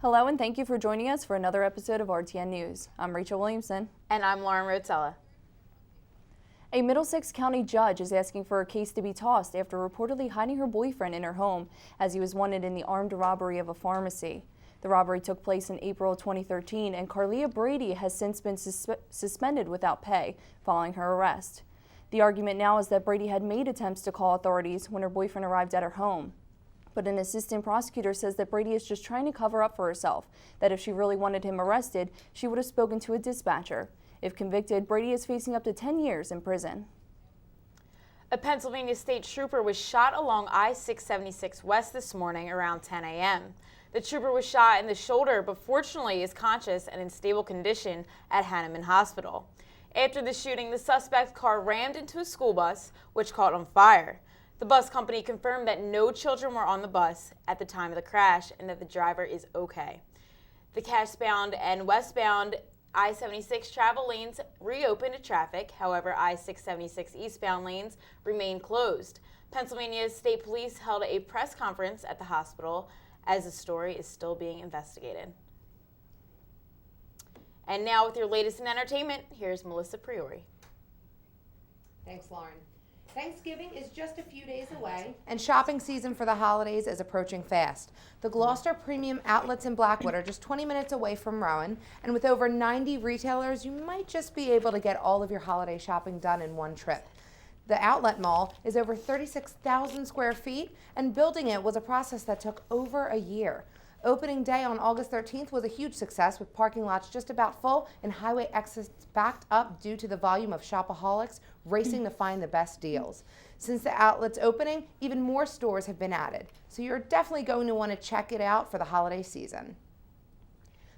Hello and thank you for joining us for another episode of RTN News. I'm Rachel Williamson. And I'm Lauren Rotella. A Middlesex County judge is asking for a case to be tossed after reportedly hiding her boyfriend in her home as he was wanted in the armed robbery of a pharmacy. The robbery took place in April 2013 and Carlia Brady has since been suspended without pay following her arrest. The argument now is that Brady had made attempts to call authorities when her boyfriend arrived at her home. But an assistant prosecutor says that Brady is just trying to cover up for herself, that if she really wanted him arrested, she would have spoken to a dispatcher. If convicted, Brady is facing up to 10 years in prison. A Pennsylvania state trooper was shot along I-676 West this morning around 10 a.m. The trooper was shot in the shoulder, but fortunately is conscious and in stable condition at Hahnemann Hospital. After the shooting, the suspect's car rammed into a school bus, which caught on fire. The bus company confirmed that no children were on the bus at the time of the crash and that the driver is okay. The southbound and westbound I-76 travel lanes reopened to traffic. However, I-676 eastbound lanes remain closed. Pennsylvania State Police held a press conference at the hospital as the story is still being investigated. And now with your latest in entertainment, here's Melissa Priori. Thanks, Lauren. Thanksgiving is just a few days away, and shopping season for the holidays is approaching fast. The Gloucester Premium Outlets in Blackwood are just 20 minutes away from Rowan, and with over 90 retailers, you might just be able to get all of your holiday shopping done in one trip. The outlet mall is over 36,000 square feet, and building it was a process that took over a year. Opening day on August 13th was a huge success, with parking lots just about full and highway exits backed up due to the volume of shopaholics racing to find the best deals. Since the outlet's opening, even more stores have been added, so you're definitely going to want to check it out for the holiday season.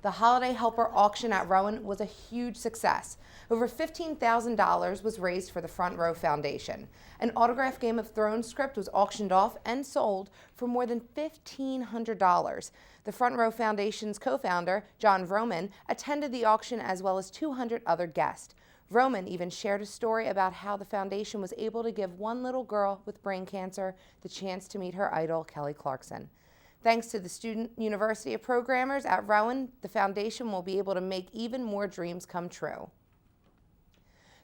The Holiday Helper auction at Rowan was a huge success. Over $15,000 was raised for the Front Row Foundation. An autographed Game of Thrones script was auctioned off and sold for more than $1,500. The Front Row Foundation's co-founder, John Vroman, attended the auction as well as 200 other guests. Vroman even shared a story about how the foundation was able to give one little girl with brain cancer the chance to meet her idol, Kelly Clarkson. Thanks to the Student University of Programmers at Rowan, the foundation will be able to make even more dreams come true.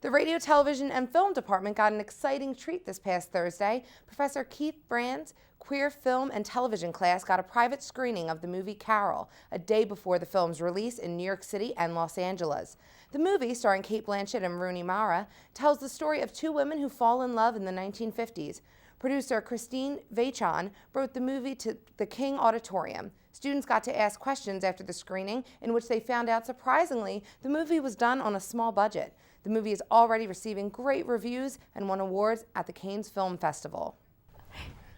The Radio, Television, and Film Department got an exciting treat this past Thursday. Professor Keith Brand's queer film and television class got a private screening of the movie Carol, a day before the film's release in New York City and Los Angeles. The movie, starring Cate Blanchett and Rooney Mara, tells the story of two women who fall in love in the 1950s. Producer Christine Vachon brought the movie to the King Auditorium. Students got to ask questions after the screening, in which they found out, surprisingly, the movie was done on a small budget. The movie is already receiving great reviews and won awards at the Cannes Film Festival.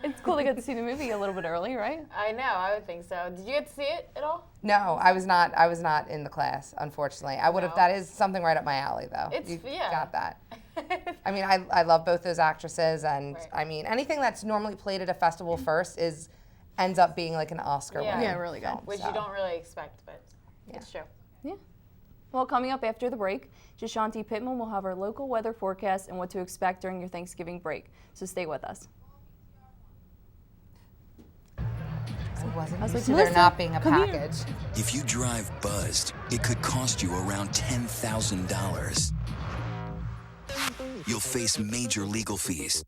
It's cool to get to see the movie a little bit early, right? I know, I would think so. Did you get to see it at all? No, I was not in the class, unfortunately. I would have. That is something right up my alley, though. You got that. I mean, I love both those actresses, and right. I mean, anything that's normally played at a festival first ends up being like an Oscar winning. Yeah, really good. Which you don't really expect, but it's true. Yeah. Well, coming up after the break, Jashanti Pittman will have our local weather forecast and what to expect during your Thanksgiving break. So stay with us. I was like, there not being a package. If you drive buzzed, it could cost you around $10,000. You'll face major legal fees,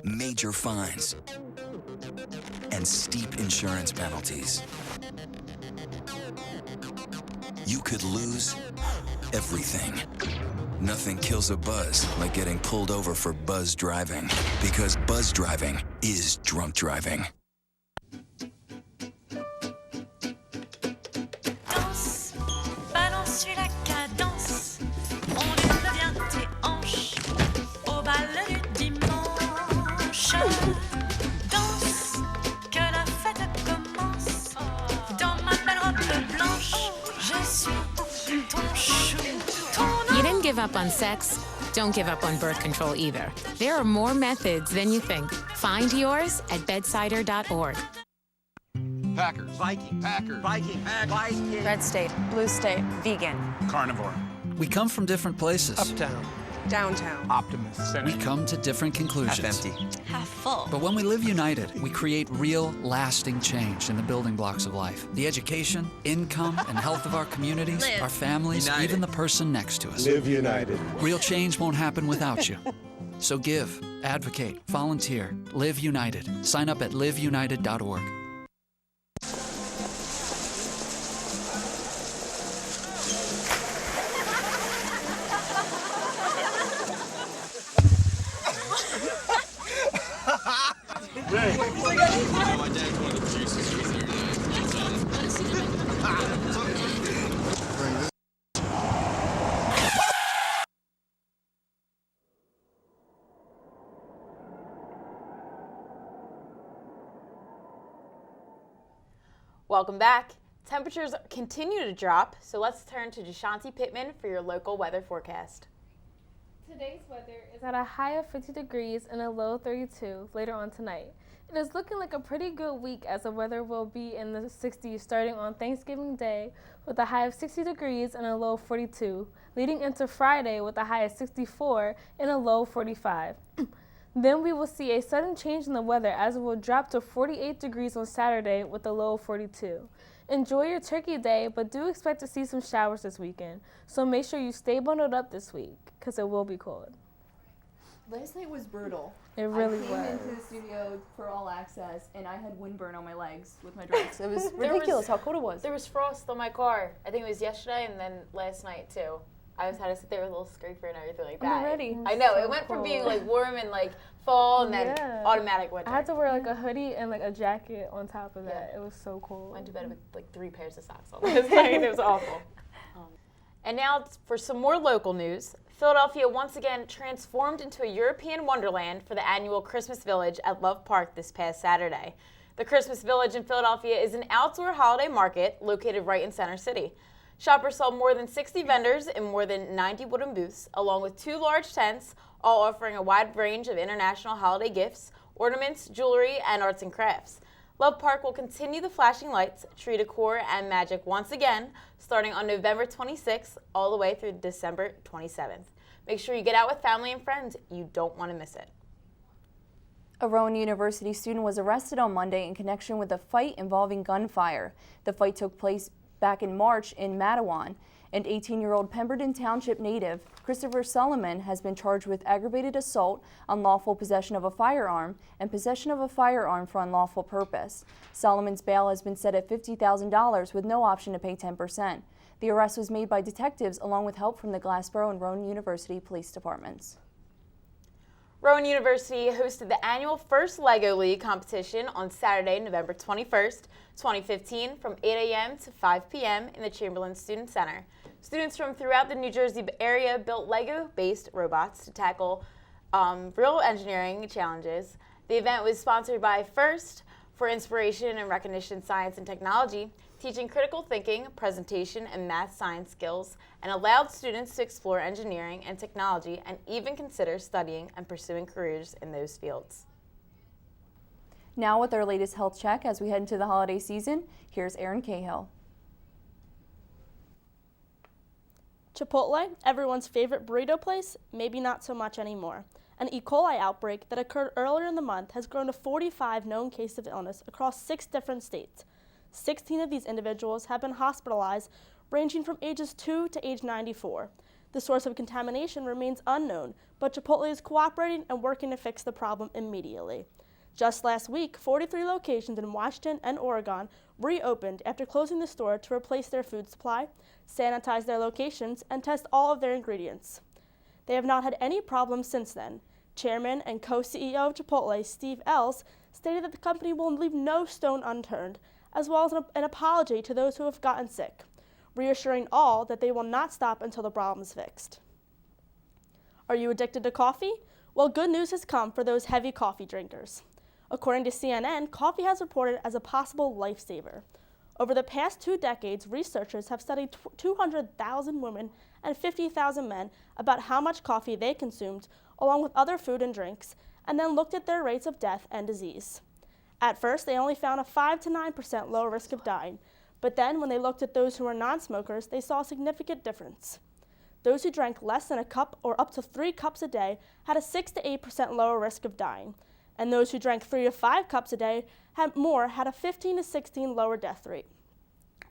major fines, and steep insurance penalties. You could lose everything. Nothing kills a buzz like getting pulled over for buzz driving, because buzz driving is drunk driving. You didn't give up on sex, don't give up on birth control either. There are more methods than you think. Find yours at bedsider.org. Packers. Viking. Packers. Viking. Red state. Blue state. Vegan. Carnivore. We come from different places. Uptown. Downtown. Optimist. We come to different conclusions. Half empty. Half full. But when we live united, we create real, lasting change in the building blocks of life. The education, income, and health of our communities, Live our families, united. even the person next to us. Live united. Real change won't happen without you. So give, advocate, volunteer, live united. Sign up at liveunited.org. Welcome back. Temperatures continue to drop, so let's turn to Deshanti Pittman for your local weather forecast. Today's weather is at a high of 50 degrees and a low of 32 later on tonight. It is looking like a pretty good week as the weather will be in the 60s starting on Thanksgiving Day with a high of 60 degrees and a low of 42, leading into Friday with a high of 64 and a low of 45. Then we will see a sudden change in the weather as it will drop to 48 degrees on Saturday with a low of 42. Enjoy your turkey day, but do expect to see some showers this weekend. So make sure you stay bundled up this week because it will be cold. Last night was brutal. It really I came was. into the studio for All Access, and I had windburn on my legs with my dress. It was ridiculous how cold it was. There was frost on my car. I think it was yesterday and then last night too. I had to sit there with a little scraper and everything like that. I'm ready. I know, So it went from being cold. like warm and like fall and then Yeah. automatic winter. I had to wear like a hoodie and like a jacket on top of that. Yeah. It was so cold. Went to bed with like 3 pairs of socks on last night. It was awful. And now for some more local news. Philadelphia once again transformed into a European wonderland for the annual Christmas Village at Love Park this past Saturday. The Christmas Village in Philadelphia is an outdoor holiday market located right in Center City. Shoppers saw more than 60 vendors in more than 90 wooden booths, along with 2 large tents, all offering a wide range of international holiday gifts, ornaments, jewelry, and arts and crafts. Love Park will continue the flashing lights, tree decor, and magic once again, starting on November 26th all the way through December 27th. Make sure you get out with family and friends. You don't want to miss it. A Rowan University student was arrested on Monday in connection with a fight involving gunfire. The fight took place back in March in Matawan. An 18-year-old Pemberton Township native, Christopher Solomon, has been charged with aggravated assault, unlawful possession of a firearm, and possession of a firearm for unlawful purpose. Solomon's bail has been set at $50,000 with no option to pay 10%. The arrest was made by detectives along with help from the Glassboro and Rowan University police departments. Rowan University hosted the annual First LEGO League competition on Saturday, November 21st, 2015 from 8 a.m. to 5 p.m. in the Chamberlain Student Center. Students from throughout the New Jersey area built LEGO-based robots to tackle real engineering challenges. The event was sponsored by First for Inspiration and Recognition Science and Technology, teaching critical thinking, presentation, and math science skills, and allowed students to explore engineering and technology and even consider studying and pursuing careers in those fields. Now with our latest health check as we head into the holiday season, here's Erin Cahill. Chipotle, everyone's favorite burrito place, maybe not so much anymore. An E. coli outbreak that occurred earlier in the month has grown to 45 known cases of illness across 6 different states. 16 of these individuals have been hospitalized, ranging from ages 2 to age 94. The source of contamination remains unknown, but Chipotle is cooperating and working to fix the problem immediately. Just last week, 43 locations in Washington and Oregon reopened after closing the store to replace their food supply, sanitize their locations, and test all of their ingredients. They have not had any problems since then. Chairman and co-CEO of Chipotle, Steve Ells, stated that the company will leave no stone unturned, as well as an apology to those who have gotten sick, reassuring all that they will not stop until the problem is fixed. Are you addicted to coffee? Well, good news has come for those heavy coffee drinkers. According to CNN, coffee has reported as a possible lifesaver. Over the past 2 decades, researchers have studied 200,000 women and 50,000 men about how much coffee they consumed, along with other food and drinks, and then looked at their rates of death and disease. At first, they only found a 5 to 9% lower risk of dying, but then when they looked at those who were non-smokers, they saw a significant difference. those who drank less than a cup or up to 3 cups a day had a 6 to 8% lower risk of dying, and those who drank 3 to 5 cups a day had a 15 to 16 lower death rate.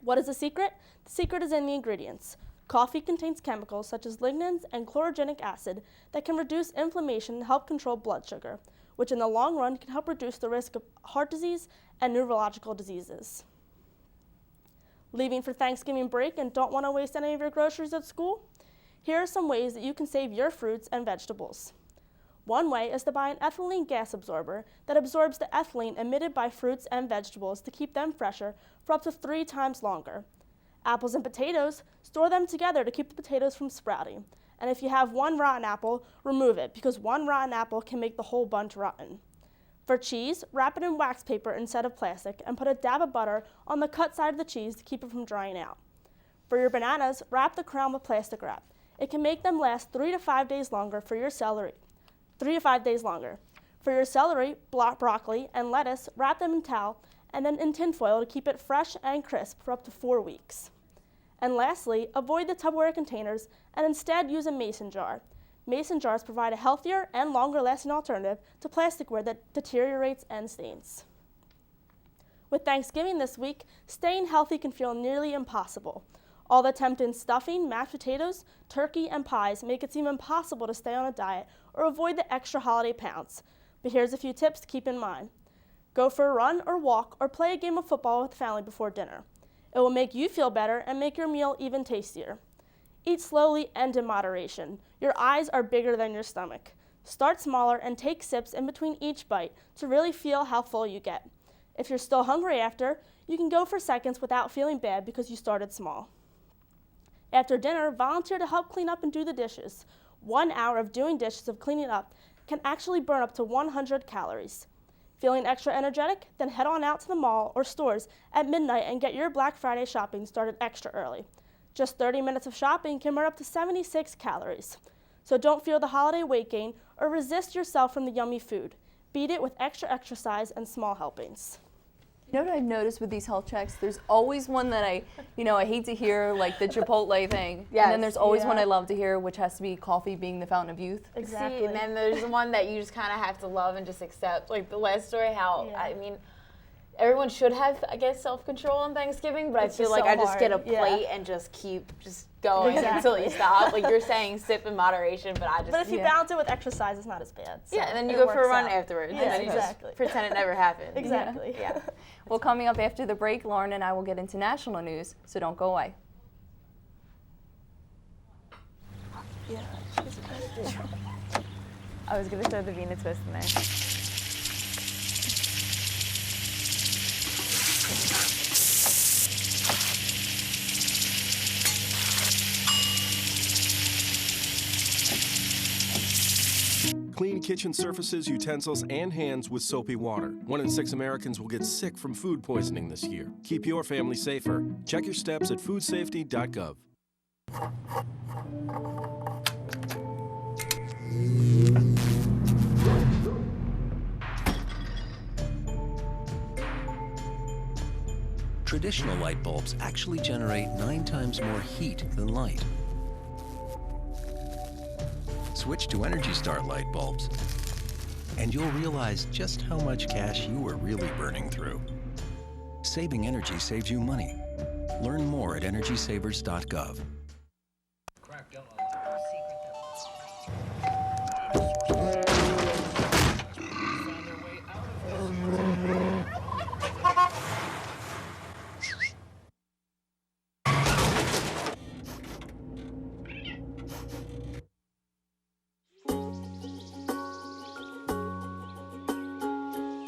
What is the secret? The secret is in the ingredients. Coffee contains chemicals such as lignans and chlorogenic acid that can reduce inflammation and help control blood sugar, which in the long run can help reduce the risk of heart disease and neurological diseases. Leaving for Thanksgiving break and don't want to waste any of your groceries at school? Here are some ways that you can save your fruits and vegetables. One way is to buy an ethylene gas absorber that absorbs the ethylene emitted by fruits and vegetables to keep them fresher for up to 3 times longer. Apples and potatoes, store them together to keep the potatoes from sprouting. And if you have one rotten apple, remove it because one rotten apple can make the whole bunch rotten. For cheese, wrap it in wax paper instead of plastic and put a dab of butter on the cut side of the cheese to keep it from drying out. For your bananas, wrap the crown with plastic wrap. It can make them last 3 to 5 days longer for your celery. 3 to 5 days longer. For your celery, broccoli, and lettuce, wrap them in towel and then in tinfoil to keep it fresh and crisp for up to 4 weeks. And lastly, avoid the Tupperware containers and instead use a mason jar. Mason jars provide a healthier and longer-lasting alternative to plasticware that deteriorates and stains. With Thanksgiving this week, staying healthy can feel nearly impossible. All the tempting stuffing, mashed potatoes, turkey, and pies make it seem impossible to stay on a diet or avoid the extra holiday pounds. But here's a few tips to keep in mind. Go for a run or walk or play a game of football with the family before dinner. It will make you feel better and make your meal even tastier. Eat slowly and in moderation. Your eyes are bigger than your stomach. Start smaller and take sips in between each bite to really feel how full you get. If you're still hungry after, you can go for seconds without feeling bad because you started small. After dinner, volunteer to help clean up and do the dishes. 1 hour of doing dishes of cleaning up can actually burn up to 100 calories. Feeling extra energetic? Then head on out to the mall or stores at midnight and get your Black Friday shopping started extra early. Just 30 minutes of shopping can burn up to 76 calories. So don't fear the holiday weight gain or resist yourself from the yummy food. Beat it with extra exercise and small helpings. You know what I've noticed with these health checks? There's always one that I hate to hear, like the Chipotle thing. Yes. And then there's always one I love to hear, which has to be coffee being the fountain of youth. Exactly. See, and then there's one that you just kind of have to love and just accept. Like the last story, how, I mean, everyone should have, I guess, self-control on Thanksgiving, but It's I feel just like so I just get a hard. plate and just keep going until you stop. Like you're saying, sip in moderation, but I just. But if you balance it with exercise, it's not as bad. So and then you it go for a works run out. afterwards. Yeah, and then you exactly. just pretend it never happened. Exactly. Yeah. Well, coming up after the break, Lauren and I will get into national news, so don't go away. Yeah. I was gonna throw the Vienna twist in there. Clean kitchen surfaces, utensils, and hands with soapy water. 1 in 6 Americans will get sick from food poisoning this year. Keep your family safer. Check your steps at foodsafety.gov. Traditional light bulbs actually generate 9 times more heat than light. Switch to Energy Star light bulbs, and you'll realize just how much cash you are really burning through. Saving energy saves you money. Learn more at EnergySavers.gov.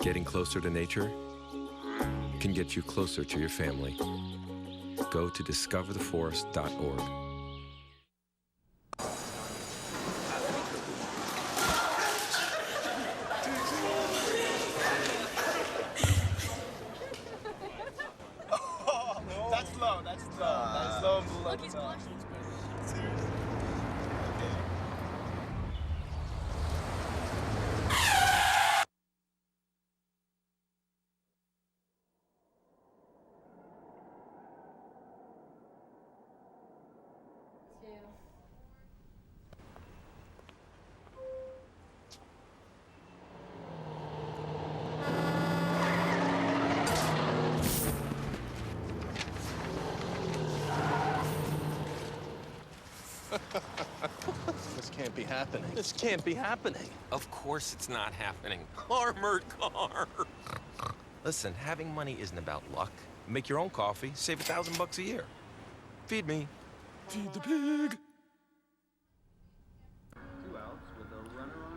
Getting closer to nature can get you closer to your family. Go to discovertheforest.org. That's low. That's low. That's low. Look, he's blushing. can't be happening. This can't be happening. Of course it's not happening. Armored car. Listen, having money isn't about luck. Make your own coffee, save $1,000 a year. Feed me. Feed the pig.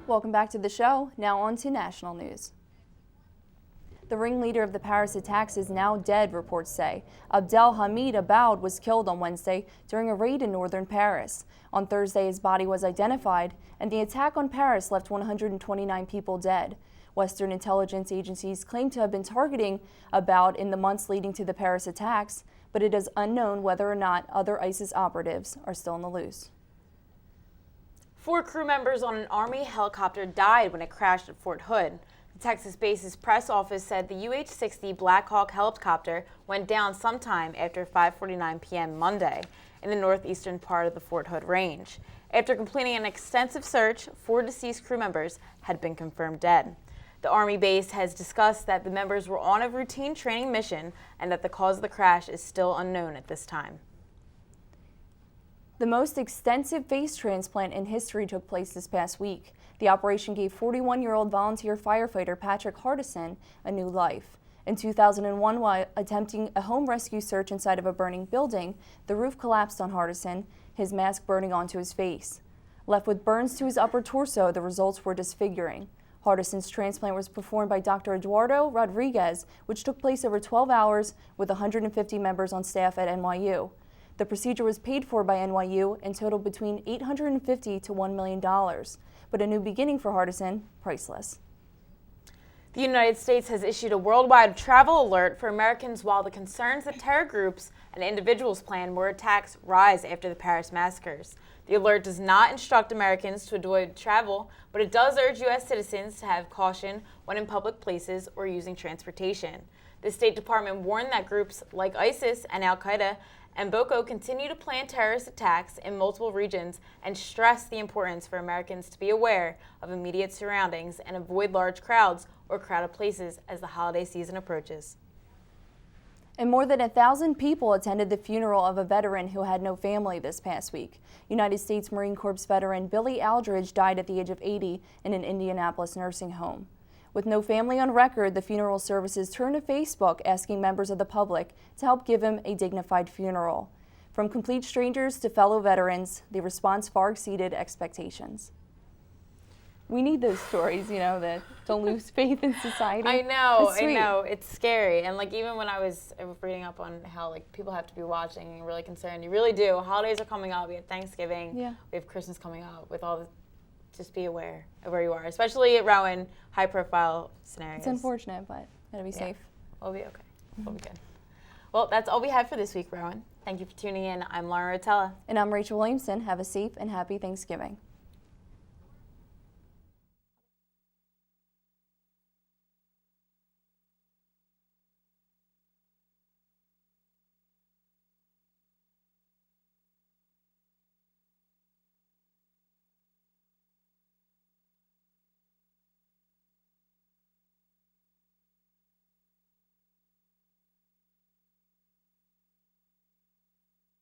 Welcome back to the show. Now on to national news. The ringleader of the Paris attacks is now dead, reports say. Abdelhamid Aboud was killed on Wednesday during a raid in northern Paris. On Thursday, his body was identified, and the attack on Paris left 129 people dead. Western intelligence agencies claim to have been targeting Aboud in the months leading to the Paris attacks, but it is unknown whether or not other ISIS operatives are still on the loose. 4 crew members on an Army helicopter died when it crashed at Fort Hood. The Texas base's press office said the UH-60 Black Hawk helicopter went down sometime after 5:49 p.m. Monday in the northeastern part of the Fort Hood range. After completing an extensive search, 4 deceased crew members had been confirmed dead. The Army base has discussed that the members were on a routine training mission and that the cause of the crash is still unknown at this time. The most extensive face transplant in history took place this past week. The operation gave 41-year-old volunteer firefighter Patrick Hardison a new life. In 2001, while attempting a home rescue search inside of a burning building, the roof collapsed on Hardison, his mask burning onto his face. Left with burns to his upper torso, the results were disfiguring. Hardison's transplant was performed by Dr. Eduardo Rodriguez, which took place over 12 hours with 150 members on staff at NYU. The procedure was paid for by NYU and totaled between $850 to $1 million. But a new beginning for Hardison, priceless. The United States has issued a worldwide travel alert for Americans while the concerns that terror groups and individuals plan more attacks rise after the Paris massacres. The alert does not instruct Americans to avoid travel, but it does urge U.S. citizens to have caution when in public places or using transportation. The State Department warned that groups like ISIS and Al-Qaeda and Boko continue to plan terrorist attacks in multiple regions and stress the importance for Americans to be aware of immediate surroundings and avoid large crowds or crowded places as the holiday season approaches. And more than 1,000 people attended the funeral of a veteran who had no family this past week. United States Marine Corps veteran Billy Aldridge died at the age of 80 in an Indianapolis nursing home. With no family on record, the funeral services turned to Facebook asking members of the public to help give him a dignified funeral. From complete strangers to fellow veterans, the response far exceeded expectations. We need those stories, that don't lose faith in society. I know, it's scary. And even when I was reading up on how people have to be watching and really concerned, you really do. Holidays are coming up, we have Thanksgiving, we have Christmas coming up, with all the just be aware of where you are, especially around high-profile scenarios. It's unfortunate, but gotta be safe. We'll be okay. We'll be good. Well, that's all we have for this week, Rowan. Thank you for tuning in. I'm Lauren Rotella. And I'm Rachel Williamson. Have a safe and happy Thanksgiving.